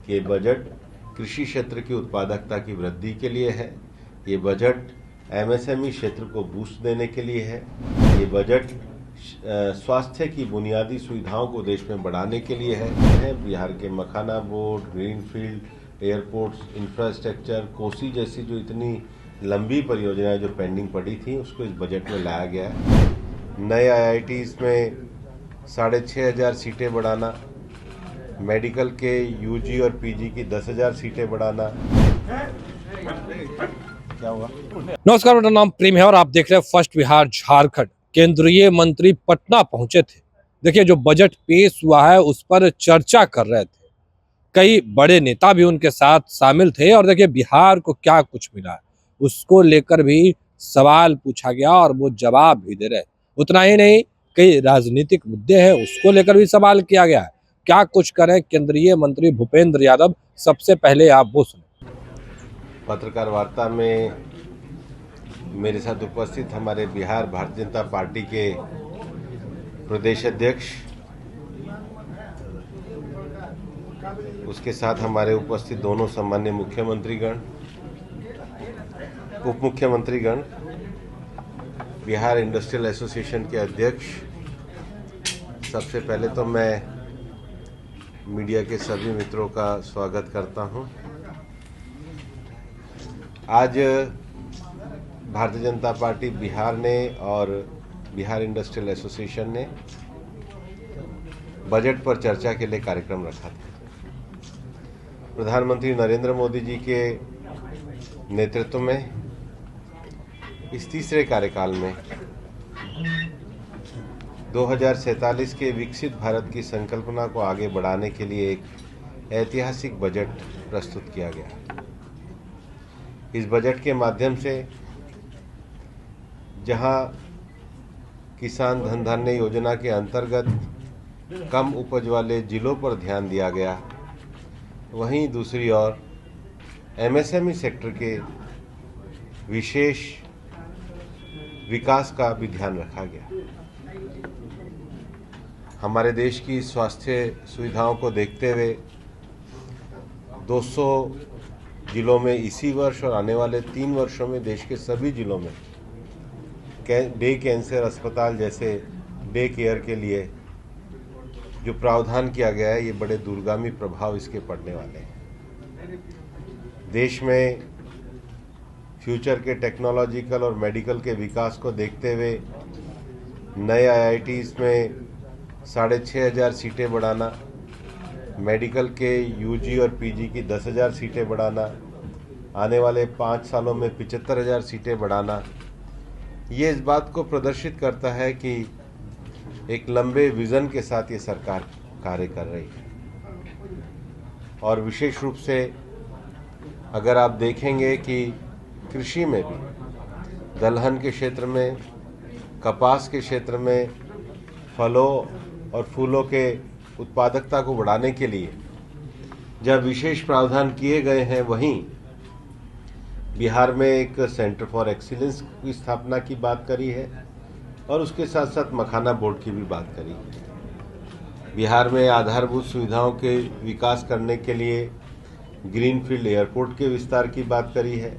कि ये बजट कृषि क्षेत्र की उत्पादकता की वृद्धि के लिए है। ये बजट एमएसएमई क्षेत्र को बूस्ट देने के लिए है। ये बजट स्वास्थ्य की बुनियादी सुविधाओं को देश में बढ़ाने के लिए है। बिहार के makhana board, greenfield airports, infrastructure, Kosi जैसी जो इतनी लंबी परियोजनाएं जो पेंडिंग पड़ी थी उसको इस बजट में लाया गया है। नए आईआईटीज में 6,500 सीटें बढ़ाना, मेडिकल के यूजी और पीजी की 10,000 सीटें बढ़ाना। क्या हुआ? नमस्कार, मेरा नाम प्रेम है और आप देख रहे हैं फर्स्ट बिहार झारखंड। केंद्रीय मंत्री पटना पहुंचे थे। देखिए, जो बजट पेश हुआ है उस पर चर्चा कर रहे थे। कई बड़े नेता भी उनके साथ शामिल थे और देखिए बिहार को क्या कुछ मिला है उसको लेकर भी सवाल पूछा गया और वो जवाब भी दे रहे। उतना ही नहीं, कई राजनीतिक मुद्दे हैं उसको लेकर भी सवाल किया गया है। क्या कुछ करें केंद्रीय मंत्री भूपेंद्र यादव, सबसे पहले आप वो सुने। पत्रकार वार्ता में मेरे साथ उपस्थित हमारे बिहार भारतीय जनता पार्टी के प्रदेश अध्यक्ष, उसके साथ हमारे उपस्थित दोनों सम्मान्य मुख्यमंत्रीगण, उप मुख्यमंत्रीगण, बिहार इंडस्ट्रियल एसोसिएशन के अध्यक्ष। सबसे पहले तो मैं मीडिया के सभी मित्रों का स्वागत करता हूं। आज भारतीय जनता पार्टी बिहार ने और बिहार इंडस्ट्रियल एसोसिएशन ने बजट पर चर्चा के लिए कार्यक्रम रखा था। प्रधानमंत्री नरेंद्र मोदी जी के नेतृत्व में इस तीसरे कार्यकाल में 2047 के विकसित भारत की संकल्पना को आगे बढ़ाने के लिए एक ऐतिहासिक बजट प्रस्तुत किया गया। इस बजट के माध्यम से जहां किसान धन धान्य योजना के अंतर्गत कम उपज वाले जिलों पर ध्यान दिया गया, वहीं दूसरी ओर एमएसएमई सेक्टर के विशेष विकास का भी ध्यान रखा गया। हमारे देश की स्वास्थ्य सुविधाओं को देखते हुए 200 जिलों में इसी वर्ष और आने वाले 3 वर्षों में देश के सभी जिलों में डे कैंसर अस्पताल जैसे डे केयर के लिए जो प्रावधान किया गया है, ये बड़े दूरगामी प्रभाव इसके पड़ने वाले हैं। देश में फ्यूचर के टेक्नोलॉजिकल और मेडिकल के विकास को देखते हुए नए आईआईटीज में 6,500 सीटें बढ़ाना, मेडिकल के यूजी और पीजी की 10,000 सीटें बढ़ाना, आने वाले 5 सालों में 75,000 सीटें बढ़ाना, ये इस बात को प्रदर्शित करता है कि एक लंबे विज़न के साथ ये सरकार कार्य कर रही है। और विशेष रूप से अगर आप देखेंगे कि कृषि में भी दलहन के क्षेत्र में, कपास के क्षेत्र में, फलों और फूलों के उत्पादकता को बढ़ाने के लिए जब विशेष प्रावधान किए गए हैं, वहीं बिहार में एक सेंटर फॉर एक्सीलेंस की स्थापना की बात करी है और उसके साथ साथ मखाना बोर्ड की भी बात करी है। बिहार में आधारभूत सुविधाओं के विकास करने के लिए ग्रीनफील्ड एयरपोर्ट के विस्तार की बात करी है।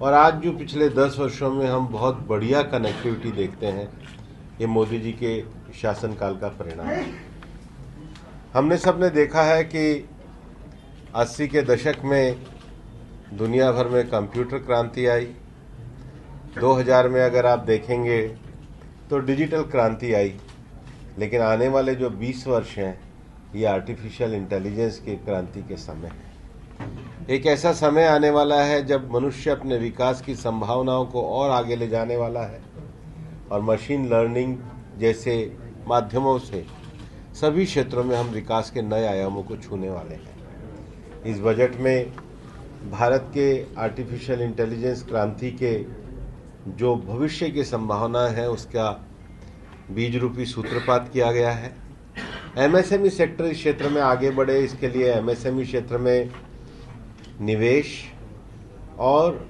और आज जो पिछले 10 वर्षों में हम बहुत बढ़िया कनेक्टिविटी देखते हैं, ये मोदी जी के शासनकाल का परिणाम है। हमने सबने देखा है कि 80 के दशक में दुनिया भर में कंप्यूटर क्रांति आई। 2000 में अगर आप देखेंगे तो डिजिटल क्रांति आई। लेकिन आने वाले जो 20 वर्ष हैं, ये आर्टिफिशियल इंटेलिजेंस की क्रांति के समय है। एक ऐसा समय आने वाला है जब मनुष्य अपने विकास की संभावनाओं को और आगे ले जाने वाला है और मशीन लर्निंग जैसे माध्यमों से सभी क्षेत्रों में हम विकास के नए आयामों को छूने वाले हैं। इस बजट में भारत के आर्टिफिशियल इंटेलिजेंस क्रांति के जो भविष्य की संभावना है, उसका बीज रूपी सूत्रपात किया गया है। एमएसएमई सेक्टर इस क्षेत्र में आगे बढ़े, इसके लिए एमएसएमई क्षेत्र में निवेश और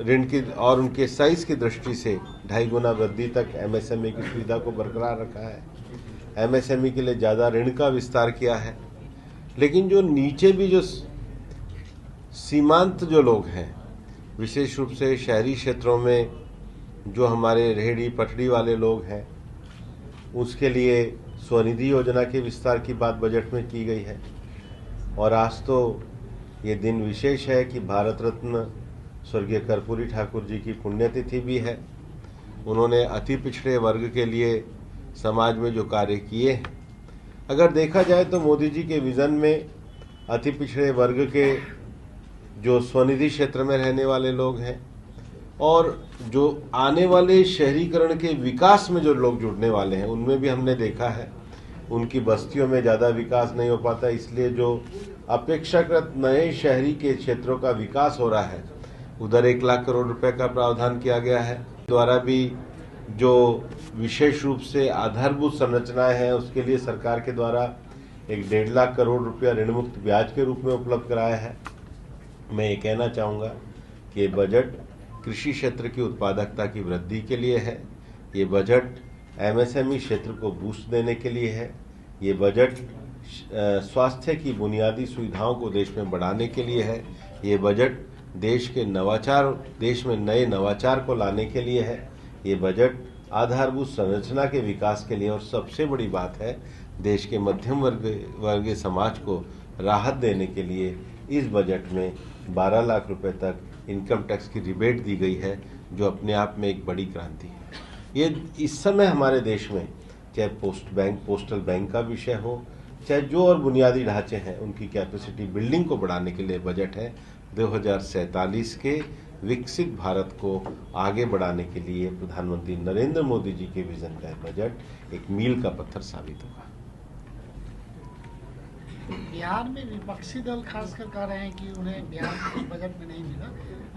ऋण की और उनके साइज की दृष्टि से 2.5 गुना वृद्धि तक एमएसएमई की सुविधा को बरकरार रखा है। एमएसएमई के लिए ज़्यादा ऋण का विस्तार किया है। लेकिन जो नीचे भी जो सीमांत जो लोग हैं, विशेष रूप से शहरी क्षेत्रों में जो हमारे रेहड़ी पटरी वाले लोग हैं, उसके लिए स्वनिधि योजना के विस्तार की बात बजट में की गई है। और आज तो ये दिन विशेष है कि भारत रत्न स्वर्गीय कर्पूरी ठाकुर जी की पुण्यतिथि भी है। उन्होंने अति पिछड़े वर्ग के लिए समाज में जो कार्य किए हैं, अगर देखा जाए तो मोदी जी के विज़न में अति पिछड़े वर्ग के जो स्वनिधि क्षेत्र में रहने वाले लोग हैं और जो आने वाले शहरीकरण के विकास में जो लोग जुड़ने वाले हैं, उनमें भी हमने देखा है उनकी बस्तियों में ज़्यादा विकास नहीं हो पाता, इसलिए जो अपेक्षाकृत नए शहरी के क्षेत्रों का विकास हो रहा है, उधर 1 लाख करोड़ रुपए का प्रावधान किया गया है। द्वारा भी जो विशेष रूप से आधारभूत संरचनाएं हैं, उसके लिए सरकार के द्वारा एक 1.5 लाख करोड़ रुपया ऋण मुक्त ब्याज के रूप में उपलब्ध कराया है। मैं ये कहना चाहूँगा कि ये बजट कृषि क्षेत्र की उत्पादकता की वृद्धि के लिए है, ये बजट एमएसएमई क्षेत्र को बूस्ट देने के लिए है, ये बजट स्वास्थ्य की बुनियादी सुविधाओं को देश में बढ़ाने के लिए है, ये बजट देश में नए नवाचार को लाने के लिए है, ये बजट आधारभूत संरचना के विकास के लिए, और सबसे बड़ी बात है देश के मध्यम वर्गीय समाज को राहत देने के लिए इस बजट में 12 लाख रुपए तक इनकम टैक्स की रिबेट दी गई है, जो अपने आप में एक बड़ी क्रांति है। ये इस समय हमारे देश में चाहे पोस्टल बैंक का विषय हो, चाहे जो और बुनियादी ढांचे हैं, उनकी कैपेसिटी बिल्डिंग को बढ़ाने के लिए बजट है। 2047 के विकसित भारत को आगे बढ़ाने के लिए प्रधानमंत्री नरेंद्र मोदी जी के विजन का बजट एक मील का पत्थर साबित होगा। बिहार में विपक्षी दल खासकर कह रहे हैं कि उन्हें बिहार के बजट में नहीं मिला,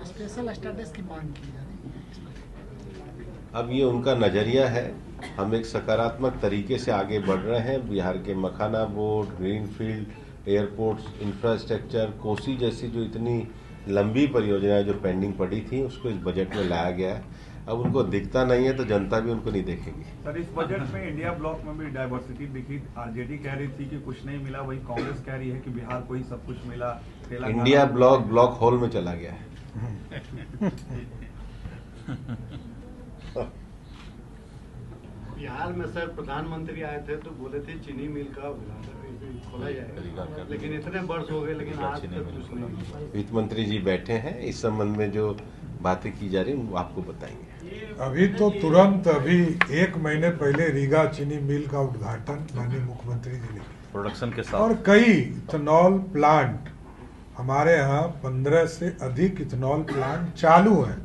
स्पेशल स्टेटस की मांग की जा रही है। अब ये उनका नजरिया है, हम एक सकारात्मक तरीके से आगे बढ़ रहे हैं। बिहार के makhana board, greenfield airports, infrastructure, Kosi जैसी जो इतनी लंबी परियोजनाएं जो पेंडिंग पड़ी थी, उसको इस बजट में लाया गया है। अब उनको दिखता नहीं है तो जनता भी उनको नहीं देखेगी। सर, इस बजट में इंडिया ब्लॉक में भी डाइवर्सिटी दिखी। आरजेडी कह रही थी कि कुछ नहीं मिला, वही कांग्रेस कह रही है कि बिहार को ही सब कुछ मिला। इंडिया ब्लॉक होल में चला गया है। बिहार में सर प्रधानमंत्री आए थे तो बोले थे चीनी मिल का खोला जाएगा, लेकिन इतने वर्ष हो गए लेकिन आज तक कुछ नहीं। वित्त मंत्री जी बैठे हैं, इस संबंध में जो बातें की जा रही है वो आपको बताएंगे। अभी तो तुरंत अभी 1 महीने पहले रीगा चीनी मिल का उद्घाटन माननीय मुख्यमंत्री जी ने प्रोडक्शन के साथ, और कई इथेनॉल प्लांट हमारे यहाँ 15 से अधिक इथेनॉल प्लांट चालू हैं।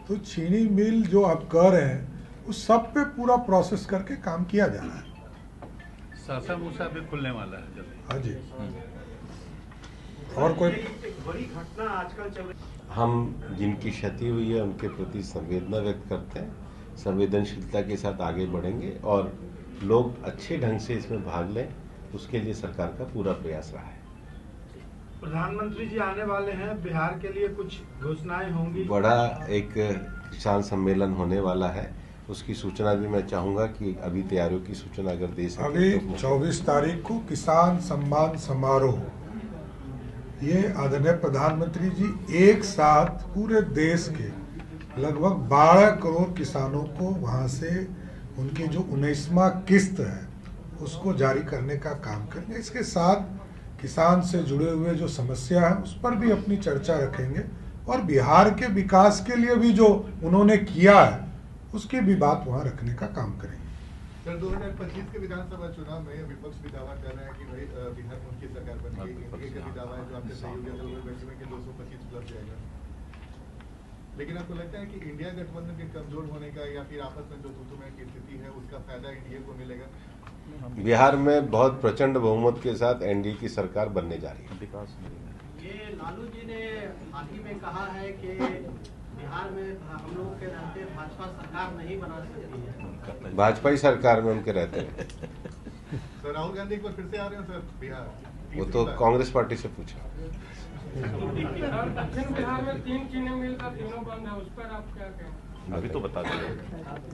तो चीनी मिल जो आप कह रहे हैं उस सब पे पूरा प्रोसेस करके काम किया जा रहा है। सासा मूसा भी खुलने वाला है जल्दी। हाँ जी। और कोई बड़ी घटना आजकल चल रही। हम जिनकी क्षति हुई है उनके प्रति संवेदना व्यक्त करते हैं, संवेदनशीलता के साथ आगे बढ़ेंगे और लोग अच्छे ढंग से इसमें भाग लें, उसके लिए सरकार का पूरा प्रयास रहा है। प्रधानमंत्री जी आने वाले हैं, बिहार के लिए कुछ घोषणाएं होंगी। बड़ा एक किसान सम्मेलन होने वाला है, उसकी सूचना भी मैं चाहूंगा कि अभी तैयारियों की सूचना अगर दे सके। अभी 24 तारीख को किसान सम्मान समारोह, ये आदरणीय प्रधानमंत्री जी एक साथ पूरे देश के लगभग 12 करोड़ किसानों को वहाँ से उनकी जो 19वां किस्त है उसको जारी करने का काम करेंगे। इसके साथ किसान से जुड़े हुए जो समस्या है उस पर भी अपनी चर्चा रखेंगे और बिहार के विकास के लिए भी जो उन्होंने किया है उसकी भी बात वहाँ रखने का काम करेंगे। सर, 2025 के विधानसभा चुनाव में विपक्ष भी दावा कर रहे हैं कि भाई बिहार में उनकी सरकार बनेगी। एक भी दावा है जो आपके सहयोगी दल में बैठे कि 225 प्लस जाएगा, लेकिन आपको लगता है कि इंडिया गठबंधन के कमजोर होने का या फिर आपस में जो तूतुमय की स्थिति है उसका फायदा एनडीए को मिलेगा? बिहार में बहुत प्रचंड बहुमत के साथ एनडीए की सरकार बनने जा रही है। ये लालू जी ने हाल ही में कहा है कि बिहार में हम लोग के रहते भाजपा सरकार नहीं बना सकती है। भाजपा ही सरकार में उनके रहते हैं। सर, राहुल गांधी एक बार फिर से आ रहे हैं सर बिहार? वो तो कांग्रेस पार्टी से पूछा। दक्षिण बिहार में 3 चीनी मिल का तीनों बंद है, उस पर आप क्या कहें? अभी तो बता दीजिए।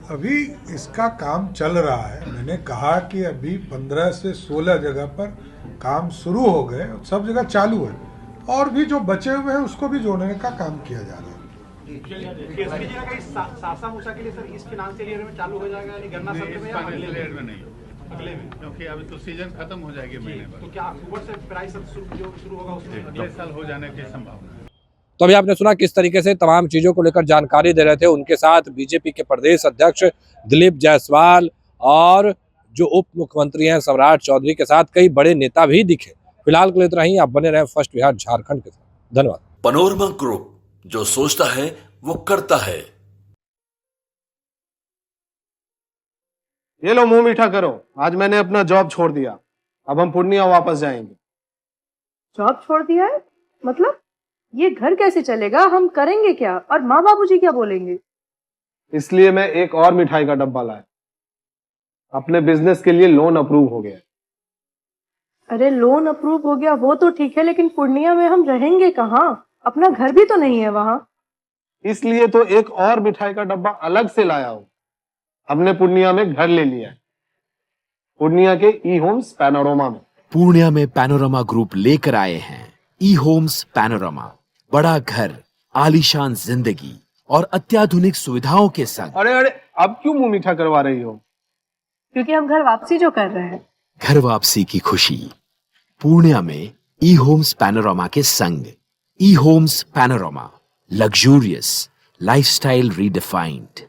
अभी इसका काम चल रहा है। मैंने कहा कि अभी 15 से 16 जगह पर काम शुरू हो गए, सब जगह चालू है, और भी जो बचे हुए हैं उसको भी जोड़ने का काम किया जा रहा है। केसरी जी का इस सासा मूसा के लिए सर इस फाइनेंशियल ईयर में चालू हो जाएगा, यानी गन्ना सत्र में या फाइनेंशियल ईयर में नहीं, अगले में, क्योंकि अभी तो सीजन खत्म हो जाएगी महीने तो भर, क्या अक्टूबर से प्राइस जो शुरू होगा उसमें अगले साल हो जाने की संभावना है। तो अभी आपने सुना किस तरीके से तमाम चीजों को लेकर जानकारी दे रहे थे। उनके साथ बीजेपी के प्रदेश अध्यक्ष दिलीप जायसवाल और जो उप मुख्यमंत्री हैं सम्राट चौधरी के साथ कई बड़े नेता भी दिखे। फिलहाल के लिए इतना ही। आप बने रहे फर्स्ट बिहार झारखंड के साथ। धन्यवाद। पनोरमा ग्रुप, जो सोचता है वो करता है। ये लो मुंह मीठा करो, आज मैंने अपना जॉब छोड़ दिया, अब हम पूर्णिया वापस जाएंगे। जॉब छोड़ दिया है? मतलब ये घर कैसे चलेगा, हम करेंगे क्या, और माँ बाबूजी क्या बोलेंगे? इसलिए मैं एक और मिठाई का डब्बा लाया, अपने बिजनेस के लिए लोन अप्रूव हो गया। अरे लोन अप्रूव हो गया वो तो ठीक है, लेकिन पूर्णिया में हम रहेंगे कहाँ? अपना घर भी तो नहीं है वहाँ। इसलिए तो एक और मिठाई का डब्बा अलग से लाया हूँ। हमने पूर्णिया में घर ले लिया है, पूर्णिया के ई होम्स पैनोरमा में। पूर्णिया में पैनोरमा ग्रुप लेकर आए हैं ई होम्स पैनोरमा। बड़ा घर, आलीशान जिंदगी और अत्याधुनिक सुविधाओं के संग। अरे अरे, अब क्यों मुंह मीठा करवा रही हो? क्योंकि हम घर वापसी जो कर रहे हैं। घर वापसी की खुशी पूर्णिया में ई होम्स पैनोरमा के संग। E homes panorama, luxurious lifestyle redefined.